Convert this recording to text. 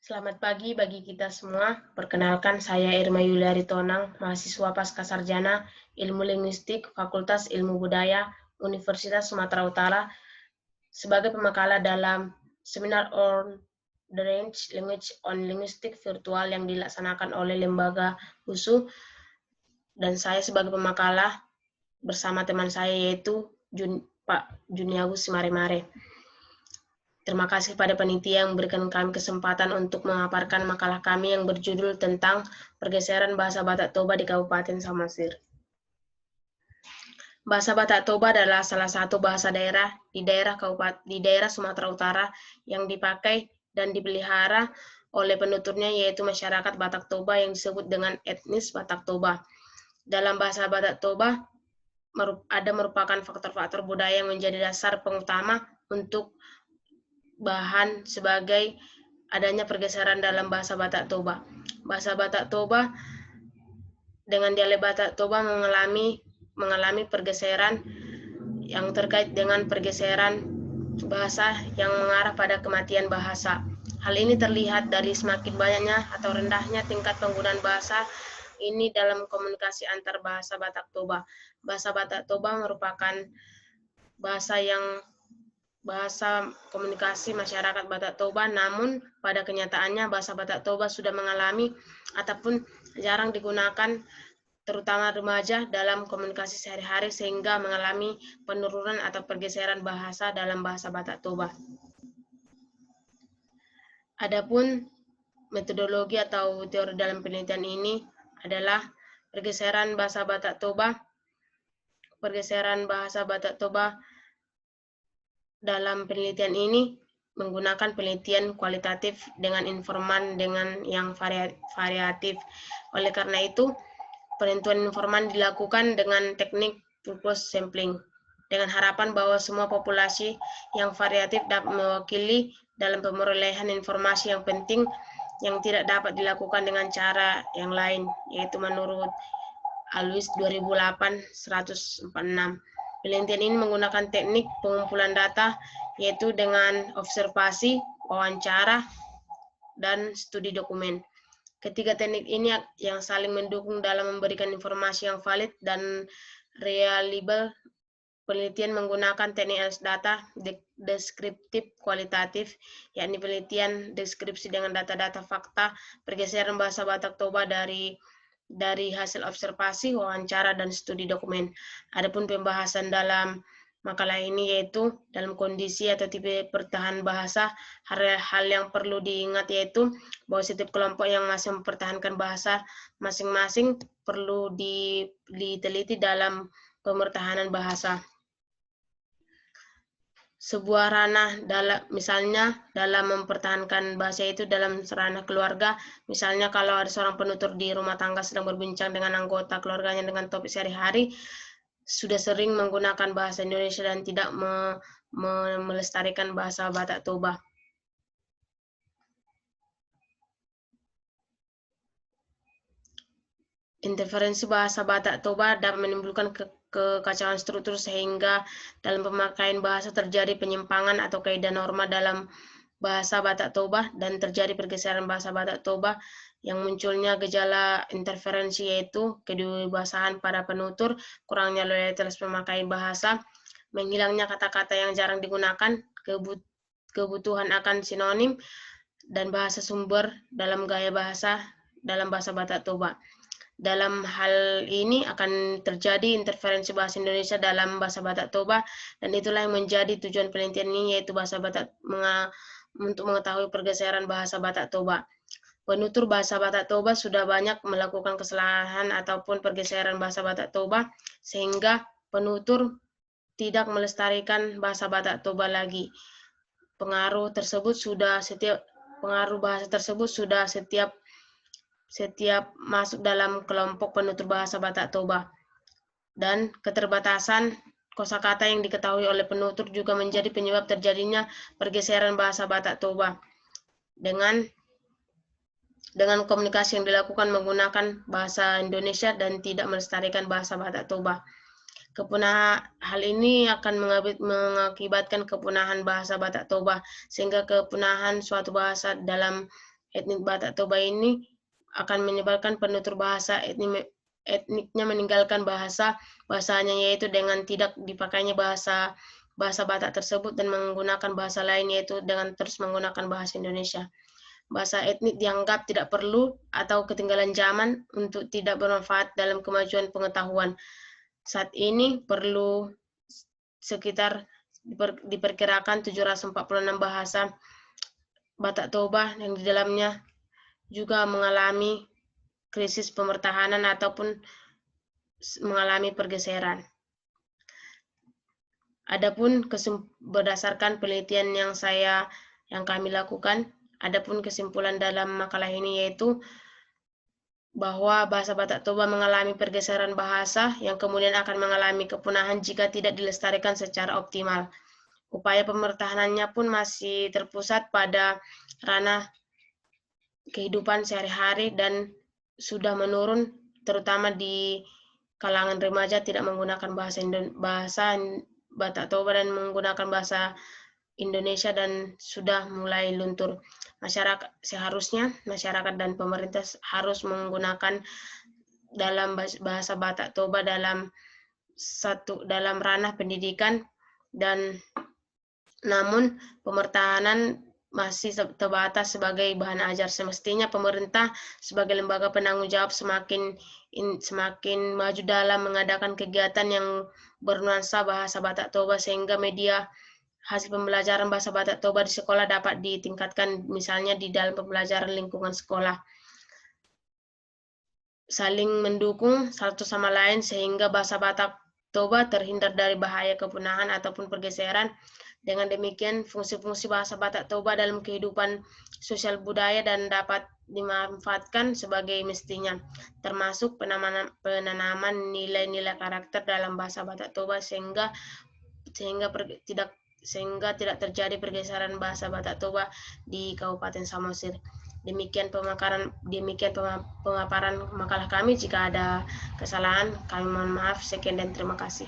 Selamat pagi bagi kita semua. Perkenalkan, saya Irma Yuliari Tonang, mahasiswa Pascasarjana Ilmu Linguistik, Fakultas Ilmu Budaya, Universitas Sumatera Utara, sebagai pemakalah dalam seminar on the range language on linguistik virtual yang dilaksanakan oleh Lembaga USU, dan saya sebagai pemakalah bersama teman saya yaitu Pak Juniagus Mare-Mare. Terima kasih pada panitia yang memberikan kami kesempatan untuk memaparkan makalah kami yang berjudul tentang pergeseran bahasa Batak Toba di Kabupaten Samosir. Bahasa Batak Toba adalah salah satu bahasa daerah di daerah Sumatera Utara yang dipakai dan dipelihara oleh penuturnya, yaitu masyarakat Batak Toba yang disebut dengan etnis Batak Toba. Dalam bahasa Batak Toba ada merupakan faktor-faktor budaya yang menjadi dasar pengutama untuk bahan sebagai adanya pergeseran dalam bahasa Batak Toba. Bahasa Batak Toba dengan dialek Batak Toba mengalami pergeseran yang terkait dengan pergeseran bahasa yang mengarah pada kematian bahasa. Hal ini terlihat dari semakin banyaknya atau rendahnya tingkat penggunaan bahasa ini dalam komunikasi antar bahasa Batak Toba. Bahasa Batak Toba merupakan bahasa komunikasi masyarakat Batak Toba, namun pada kenyataannya bahasa Batak Toba sudah mengalami ataupun jarang digunakan terutama remaja dalam komunikasi sehari-hari sehingga mengalami penurunan atau pergeseran bahasa dalam bahasa Batak Toba. Adapun metodologi atau teori dalam penelitian ini adalah pergeseran bahasa Batak Toba. Pergeseran bahasa Batak Toba dalam penelitian ini menggunakan penelitian kualitatif dengan informan dengan yang variatif. Oleh karena itu, penentuan informan dilakukan dengan teknik purpose sampling, dengan harapan bahwa semua populasi yang variatif dapat mewakili dalam pemerolehan informasi yang penting yang tidak dapat dilakukan dengan cara yang lain, yaitu menurut Alwis 2008-146. Penelitian ini menggunakan teknik pengumpulan data, yaitu dengan observasi, wawancara, dan studi dokumen. Ketiga teknik ini yang saling mendukung dalam memberikan informasi yang valid dan reliable. Penelitian menggunakan teknik analis data deskriptif kualitatif, yakni penelitian deskripsi dengan data-data fakta pergeseran bahasa Batak Toba dari hasil observasi, wawancara, dan studi dokumen. Adapun pembahasan dalam makalah ini yaitu dalam kondisi atau tipe pertahanan bahasa, hal yang perlu diingat yaitu bahwa setiap kelompok yang masih mempertahankan bahasa masing-masing perlu diteliti dalam pemertahanan bahasa. Sebuah ranah misalnya dalam mempertahankan bahasa itu dalam ranah keluarga, misalnya kalau ada seorang penutur di rumah tangga sedang berbincang dengan anggota keluarganya dengan topik sehari-hari, sudah sering menggunakan bahasa Indonesia dan tidak melestarikan bahasa Batak Toba. Interferensi bahasa Batak Toba dapat menimbulkan kekacauan struktur sehingga dalam pemakaian bahasa terjadi penyimpangan atau kaidah norma dalam bahasa Batak Toba dan terjadi pergeseran bahasa Batak Toba yang munculnya gejala interferensi yaitu kedewasaan pada penutur, kurangnya loyalitas pemakai bahasa, menghilangnya kata-kata yang jarang digunakan, kebutuhan akan sinonim, dan bahasa sumber dalam gaya bahasa dalam bahasa Batak Toba. Dalam hal ini akan terjadi interferensi bahasa Indonesia dalam bahasa Batak Toba, dan itulah yang menjadi tujuan penelitian ini, yaitu bahasa Batak untuk mengetahui pergeseran bahasa Batak Toba. Penutur bahasa Batak Toba sudah banyak melakukan kesalahan ataupun pergeseran bahasa Batak Toba, sehingga penutur tidak melestarikan bahasa Batak Toba lagi. Pengaruh bahasa tersebut sudah setiap masuk dalam kelompok penutur bahasa Batak Toba. Dan keterbatasan kosakata yang diketahui oleh penutur juga menjadi penyebab terjadinya pergeseran bahasa Batak Toba. Dengan komunikasi yang dilakukan menggunakan bahasa Indonesia dan tidak melestarikan bahasa Batak Toba. Hal ini akan mengakibatkan kepunahan bahasa Batak Toba, sehingga kepunahan suatu bahasa dalam etnik Batak Toba ini akan menyebabkan penutur bahasa etniknya meninggalkan bahasanya, yaitu dengan tidak dipakainya bahasa Batak tersebut dan menggunakan bahasa lain, yaitu dengan terus menggunakan bahasa Indonesia. Bahasa etnik dianggap tidak perlu atau ketinggalan zaman untuk tidak bermanfaat dalam kemajuan pengetahuan. Saat ini perlu sekitar diperkirakan 746 bahasa Batak Toba yang di dalamnya juga mengalami krisis pemertahanan ataupun mengalami pergeseran. Adapun berdasarkan penelitian yang kami lakukan, adapun kesimpulan dalam makalah ini yaitu bahwa bahasa Batak Toba mengalami pergeseran bahasa yang kemudian akan mengalami kepunahan jika tidak dilestarikan secara optimal. Upaya pemertahanannya pun masih terpusat pada ranah kehidupan sehari-hari dan sudah menurun, terutama di kalangan remaja tidak menggunakan bahasa Batak Toba dan menggunakan bahasa Indonesia dan sudah mulai luntur. Seharusnya masyarakat dan pemerintah harus menggunakan dalam bahasa Batak Toba dalam ranah pendidikan, dan namun pemertahanan masih terbatas sebagai bahan ajar. Semestinya pemerintah sebagai lembaga penanggung jawab semakin maju dalam mengadakan kegiatan yang bernuansa bahasa Batak Toba, sehingga media hasil pembelajaran bahasa Batak Toba di sekolah dapat ditingkatkan, misalnya di dalam pembelajaran lingkungan sekolah. Saling mendukung satu sama lain sehingga bahasa Batak Toba terhindar dari bahaya kepunahan ataupun pergeseran. Dengan demikian, fungsi-fungsi bahasa Batak Toba dalam kehidupan sosial budaya dan dapat dimanfaatkan sebagai mestinya, termasuk penanaman nilai-nilai karakter dalam bahasa Batak Toba sehingga tidak terjadi pergeseran bahasa Batak Toba di Kabupaten Samosir. Demikian pemaparan makalah kami. Jika ada kesalahan, kami mohon maaf. Sekian dan terima kasih.